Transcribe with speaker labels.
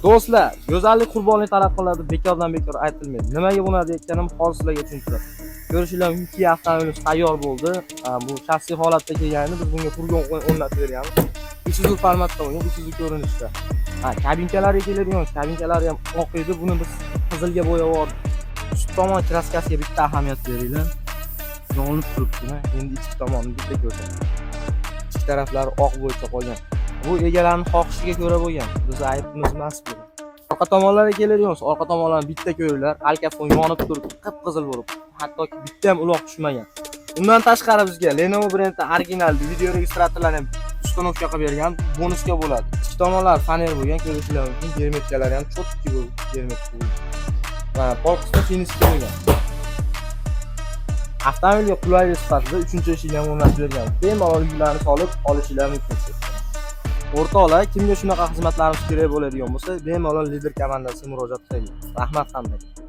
Speaker 1: Do'stlar, go'zallik qurbonlik talab qiladi, bekordan bekor aytilmaydi. Nimaga buni deyotganim hozir sizlarga tushuntiraman. Ko'rishinglar mumkin, avtomobilimiz tayyor bo'ldi. Bu shaxsiy holatda kelganida biz bunga furgon o'rnatib berganmiz. Isuzu formatda bo'lgan, Isuzu ko'rinishda. Kabinkalariga keladigan, kabinkalari ham oq edi, buni biz qizilga bo'yab yubordik. Ust tomon kraskasiga bitta ahamiyat beringlar. Yonib turibdi-da. Endi ichki tomonni bitta ko'rsating. Ichki taraflari oq bo'yicha qolgan. Bu egalarning xohishiga ko'ra bo'lgan. Bizning aybimiz emas bu. Orqa tomonlarga keladigan, orqa tomonlarni bitta ko'ringlar, alkafon yonib turib, qip-qizil bo'lib, hattoki bitta ham uloq tushmagan. Undan tashqari bizga Lenovo brendi original video registratorlari ham ustanovka qilib bergan, bonusga bo'ladi. Ichki tomonlar faner bo'lgan, ko'rishinglar mumkin, germetkalari ham cho'tki bo'lgan, germetka bo'lgan. Va pol qismi finishga bo'lgan. Avtomobilga qulaylik sifatida 3-eshikni ham o'rnatib bergan. Bemalol yuklarni solib olishingiz mumkin. O'rtoqlar, kimga shunaqa xizmatlarimiz kerak bo'ladigan bo'lsa, bemalol lider komandasiga murojaat qiling. Rahmat hammaga.